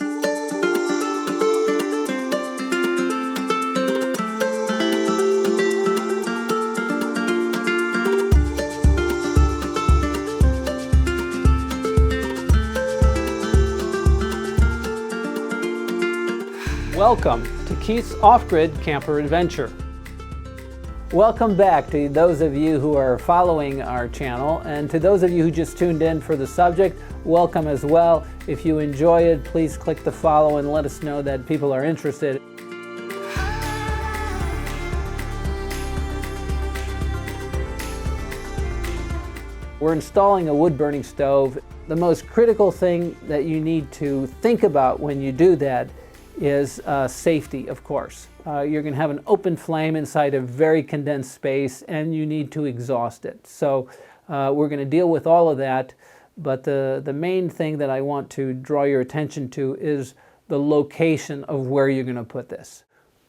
Welcome to Keith's Off-Grid Camper Adventure. Welcome back to those of you who are following our channel, and to those of you who just tuned in for the subject, welcome as well. If you enjoy it, please click the follow and let us know that people are interested. We're installing a wood-burning stove. The most critical thing that you need to think about when you do that is safety, of course. You're going to have an open flame inside a very condensed space, and you need to exhaust it. So we're going to deal with all of that, but the main thing that I want to draw your attention to is the location of where you're going to put this.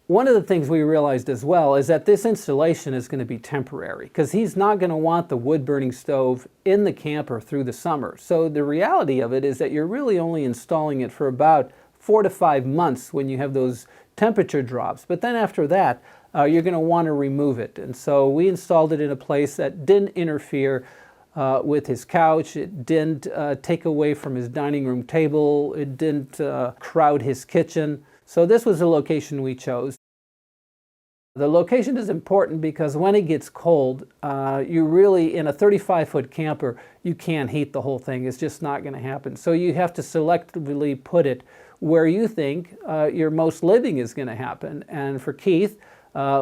One of the things we realized as well is that this installation is going to be temporary, because he's not going to want the wood-burning stove in the camper through the summer. So the reality of it is that you're really only installing it for about 4 to 5 months when you have those temperature drops. But then after that, you're going to want to remove it. And so we installed it in a place that didn't interfere with his couch. It didn't take away from his dining room table. It didn't crowd his kitchen. So this was the location we chose. The location is important because when it gets cold, you really, in a 35-foot camper, you can't heat the whole thing. It's just not going to happen. So you have to selectively put it where you think your most living is going to happen. And for Keith,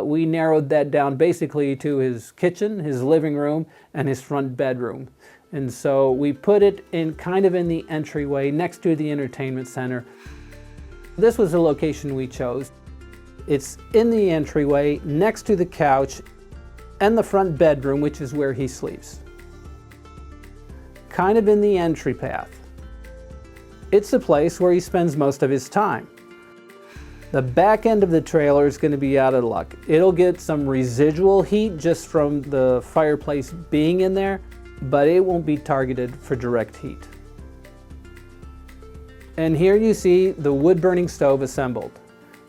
we narrowed that down basically to his kitchen, his living room, and his front bedroom. And so we put it in kind of in the entryway next to the entertainment center. This was the location we chose. It's in the entryway next to the couch and the front bedroom, which is where he sleeps. Kind of in the entry path. It's the place where he spends most of his time. The back end of the trailer is going to be out of luck. It'll get some residual heat just from the fireplace being in there, but it won't be targeted for direct heat. And here you see the wood-burning stove assembled.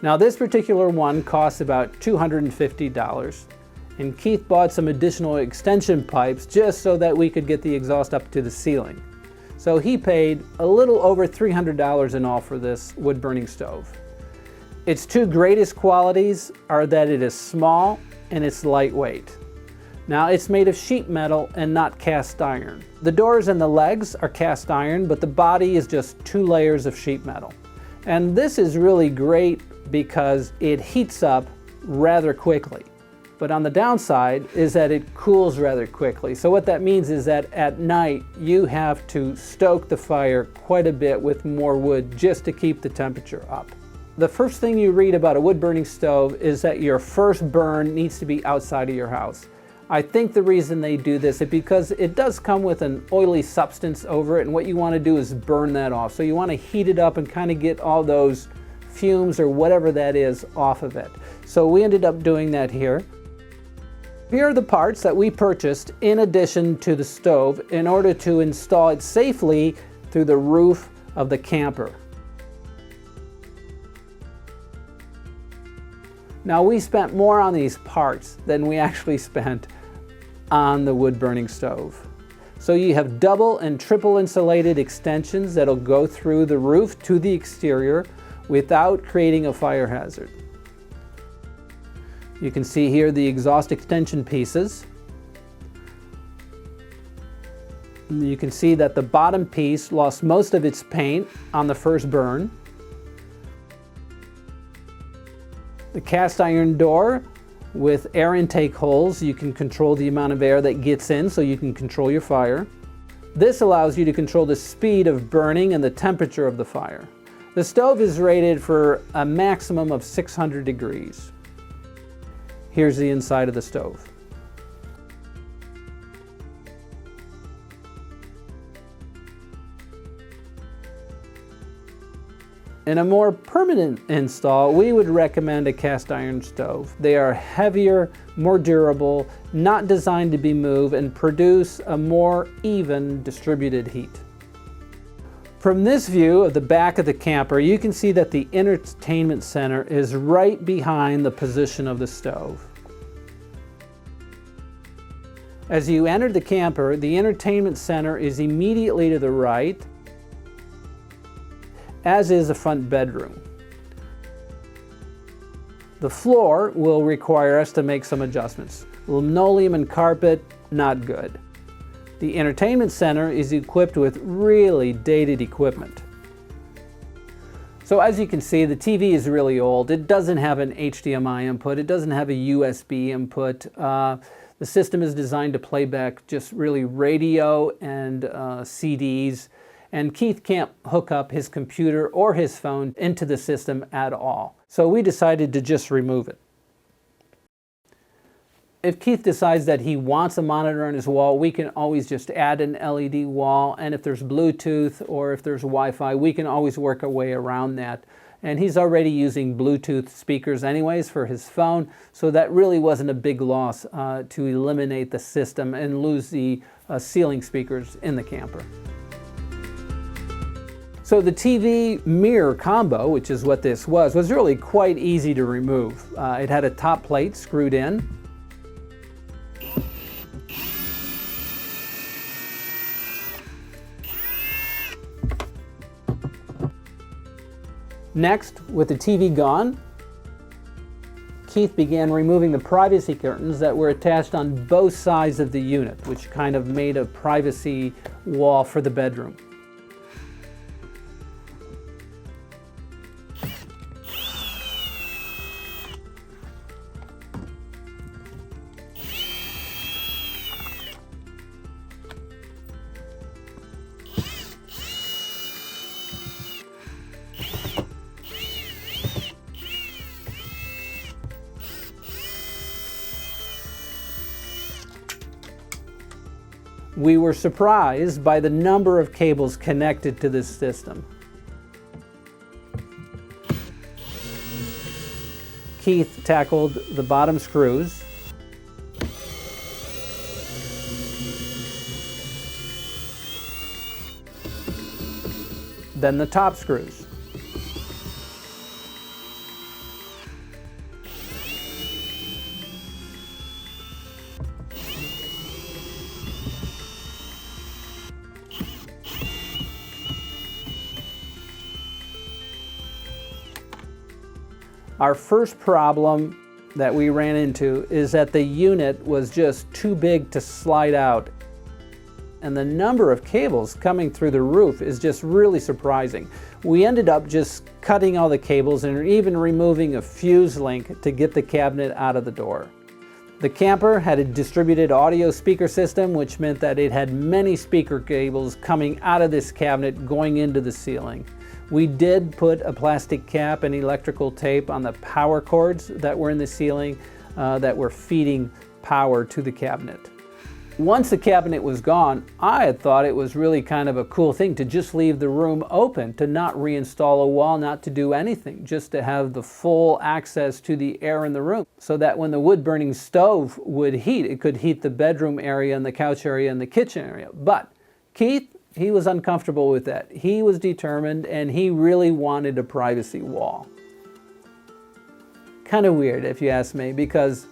Now this particular one costs about $250, and Keith bought some additional extension pipes just so that we could get the exhaust up to the ceiling. So he paid a little over $300 in all for this wood-burning stove. Its two greatest qualities are that it is small and it's lightweight. Now it's made of sheet metal and not cast iron. The doors and the legs are cast iron, but the body is just 2 layers of sheet metal. And this is really great because it heats up rather quickly. But on the downside is that it cools rather quickly. So what that means is that at night you have to stoke the fire quite a bit with more wood just to keep the temperature up. The first thing you read about a wood-burning stove is that your first burn needs to be outside of your house. I think the reason they do this is because it does come with an oily substance over it, and what you want to do is burn that off. So you want to heat it up and kind of get all those fumes or whatever that is off of it. So we ended up doing that here. Here are the parts that we purchased in addition to the stove in order to install it safely through the roof of the camper. Now we spent more on these parts than we actually spent on the wood-burning stove. So you have double and triple insulated extensions that'll go through the roof to the exterior without creating a fire hazard. You can see here the exhaust extension pieces. You can see that the bottom piece lost most of its paint on the first burn. The cast iron door with air intake holes, you can control the amount of air that gets in so you can control your fire. This allows you to control the speed of burning and the temperature of the fire. The stove is rated for a maximum of 600 degrees. Here's the inside of the stove. In a more permanent install, we would recommend a cast iron stove. They are heavier, more durable, not designed to be moved, and produce a more even distributed heat. From this view of the back of the camper, you can see that the entertainment center is right behind the position of the stove. As you enter the camper, the entertainment center is immediately to the right, as is the front bedroom. The floor will require us to make some adjustments. Linoleum and carpet, not good. The entertainment center is equipped with really dated equipment. So as you can see, the TV is really old. It doesn't have an HDMI input. It doesn't have a USB input. The system is designed to play back just really radio and CDs. And Keith can't hook up his computer or his phone into the system at all. So we decided to just remove it. If Keith decides that he wants a monitor on his wall, we can always just add an LED wall. And if there's Bluetooth or if there's Wi-Fi, we can always work our way around that. And he's already using Bluetooth speakers anyways for his phone, so that really wasn't a big loss to eliminate the system and lose the ceiling speakers in the camper. So the TV mirror combo, which is what this was really quite easy to remove. It had a top plate screwed in. Next, with the TV gone, Keith began removing the privacy curtains that were attached on both sides of the unit, which kind of made a privacy wall for the bedroom. We were surprised by the number of cables connected to this system. Keith tackled the bottom screws. Then the top screws. Our first problem that we ran into is that the unit was just too big to slide out. And the number of cables coming through the roof is just really surprising. We ended up just cutting all the cables and even removing a fuse link to get the cabinet out of the door. The camper had a distributed audio speaker system, which meant that it had many speaker cables coming out of this cabinet going into the ceiling. We did put a plastic cap and electrical tape on the power cords that were in the ceiling that were feeding power to the cabinet. Once the cabinet was gone, I had thought it was really kind of a cool thing to just leave the room open, to not reinstall a wall, not to do anything, just to have the full access to the air in the room, so that when the wood-burning stove would heat, it could heat the bedroom area and the couch area and the kitchen area. But Keith, he was uncomfortable with that. He was determined, and he really wanted a privacy wall. Kind of weird, if you ask me, because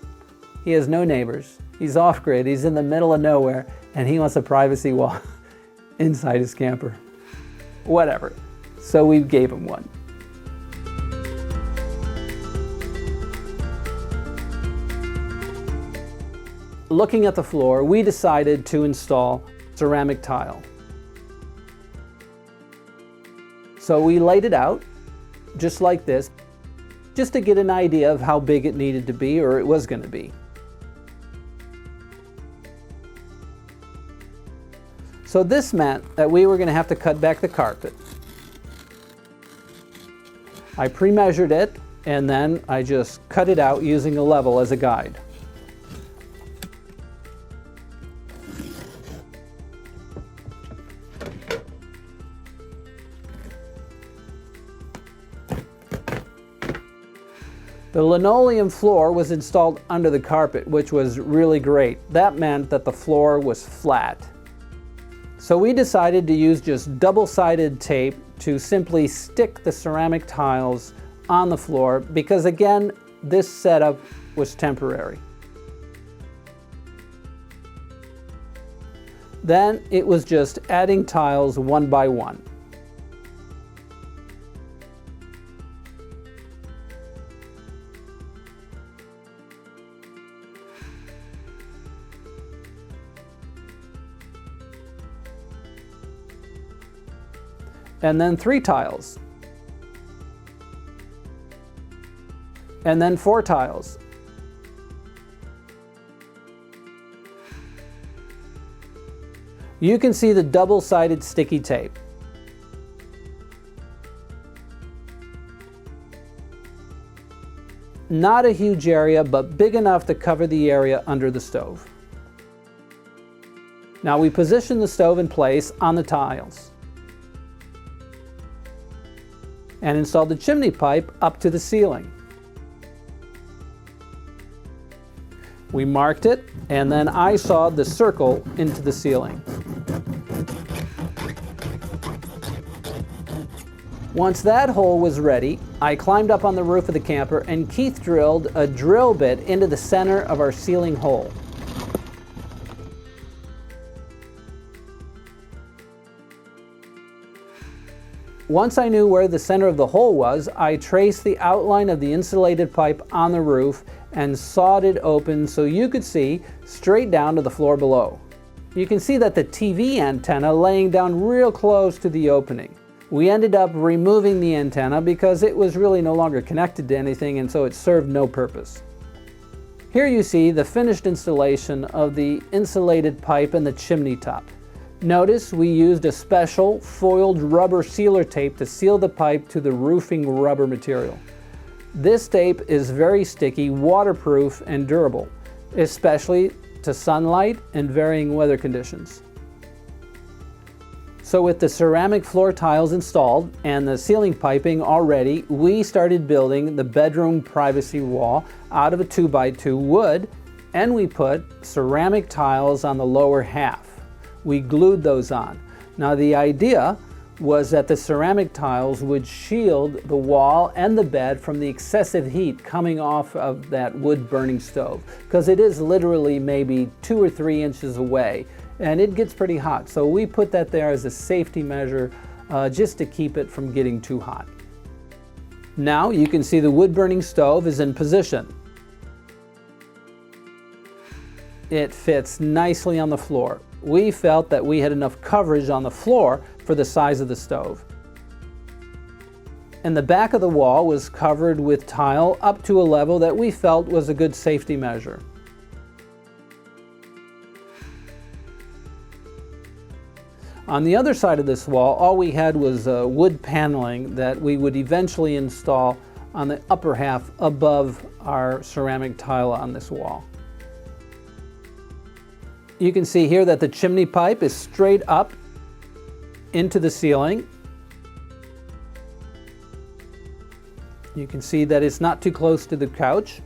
he has no neighbors. He's off-grid, he's in the middle of nowhere, and he wants a privacy wall inside his camper. Whatever. So we gave him one. Looking at the floor, we decided to install ceramic tile. So we laid it out, just like this, just to get an idea of how big it needed to be, or it was going to be. So this meant that we were going to have to cut back the carpet. I pre-measured it, and then I just cut it out using a level as a guide. The linoleum floor was installed under the carpet, which was really great. That meant that the floor was flat. So we decided to use just double-sided tape to simply stick the ceramic tiles on the floor because, again, this setup was temporary. Then it was just adding tiles one by one. And then 3 tiles. And then 4 tiles. You can see the double-sided sticky tape. Not a huge area, but big enough to cover the area under the stove. Now we position the stove in place on the tiles and installed the chimney pipe up to the ceiling. We marked it, and then I sawed the circle into the ceiling. Once that hole was ready, I climbed up on the roof of the camper and Keith drilled a drill bit into the center of our ceiling hole. Once I knew where the center of the hole was, I traced the outline of the insulated pipe on the roof and sawed it open so you could see straight down to the floor below. You can see that the TV antenna laying down real close to the opening. We ended up removing the antenna because it was really no longer connected to anything, and so it served no purpose. Here you see the finished installation of the insulated pipe and the chimney top. Notice we used a special foiled rubber sealer tape to seal the pipe to the roofing rubber material. This tape is very sticky, waterproof, and durable, especially to sunlight and varying weather conditions. So with the ceramic floor tiles installed and the ceiling piping already, we started building the bedroom privacy wall out of a 2x2 wood, and we put ceramic tiles on the lower half. We glued those on. Now the idea was that the ceramic tiles would shield the wall and the bed from the excessive heat coming off of that wood burning stove, because it is literally maybe 2 or 3 inches away and it gets pretty hot. So we put that there as a safety measure just to keep it from getting too hot. Now you can see the wood burning stove is in position. It fits nicely on the floor. We felt that we had enough coverage on the floor for the size of the stove. And the back of the wall was covered with tile up to a level that we felt was a good safety measure. On the other side of this wall, all we had was wood paneling that we would eventually install on the upper half above our ceramic tile on this wall. You can see here that the chimney pipe is straight up into the ceiling. You can see that it's not too close to the couch.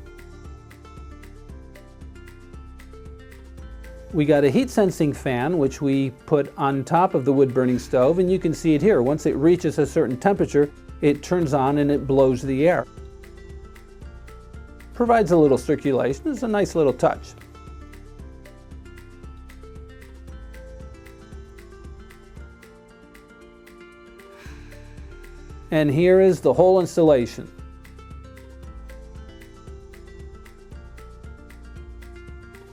We got a heat sensing fan, which we put on top of the wood burning stove, and you can see it here. Once it reaches a certain temperature, it turns on and it blows the air. Provides a little circulation. It's a nice little touch. And here is the whole installation.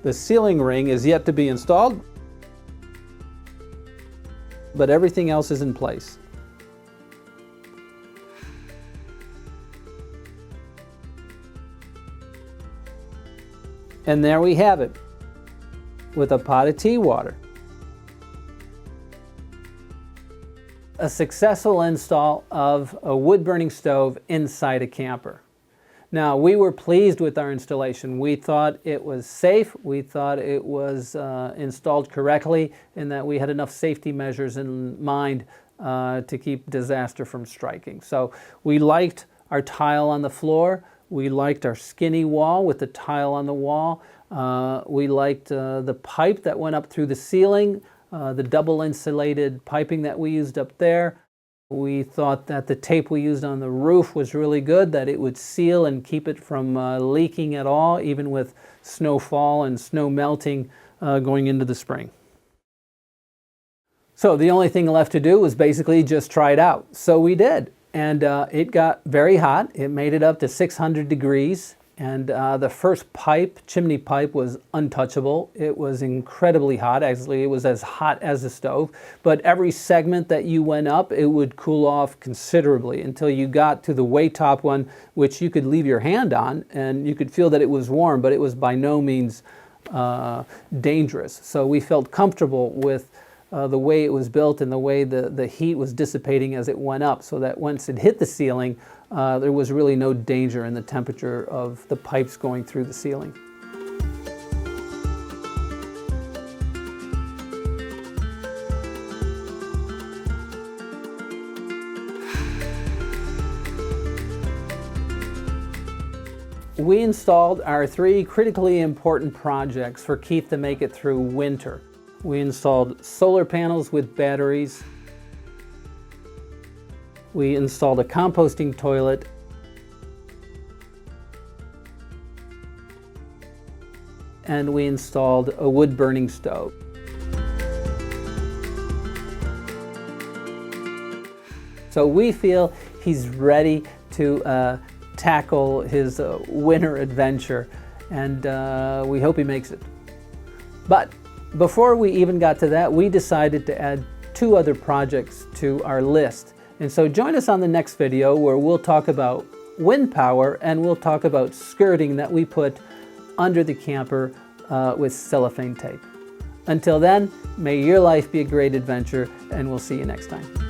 The ceiling ring is yet to be installed, but everything else is in place. And there we have it, with a pot of tea water. A successful install of a wood-burning stove inside a camper. Now, we were pleased with our installation. We thought it was safe, we thought it was installed correctly, and that we had enough safety measures in mind to keep disaster from striking. So we liked our tile on the floor, we liked our skinny wall with the tile on the wall, we liked the pipe that went up through the ceiling. the double insulated piping that we used up there. We thought that the tape we used on the roof was really good, that it would seal and keep it from leaking at all, even with snowfall and snow melting going into the spring. So the only thing left to do was basically just try it out. So we did, and it got very hot. It made it up to 600 degrees. And the first chimney pipe, was untouchable. It was incredibly hot. Actually, it was as hot as the stove. But every segment that you went up, it would cool off considerably until you got to the way top one, which you could leave your hand on, and you could feel that it was warm, but it was by no means dangerous. So we felt comfortable with the way it was built and the way the heat was dissipating as it went up, so that once it hit the ceiling, there was really no danger in the temperature of the pipes going through the ceiling. We installed our 3 critically important projects for Keith to make it through winter. We installed solar panels with batteries. We installed a composting toilet. And we installed a wood-burning stove. So we feel he's ready to tackle his winter adventure, and we hope he makes it. But before we even got to that, we decided to add 2 other projects to our list. And so join us on the next video, where we'll talk about wind power, and we'll talk about skirting that we put under the camper with cellophane tape. Until then, may your life be a great adventure, and we'll see you next time.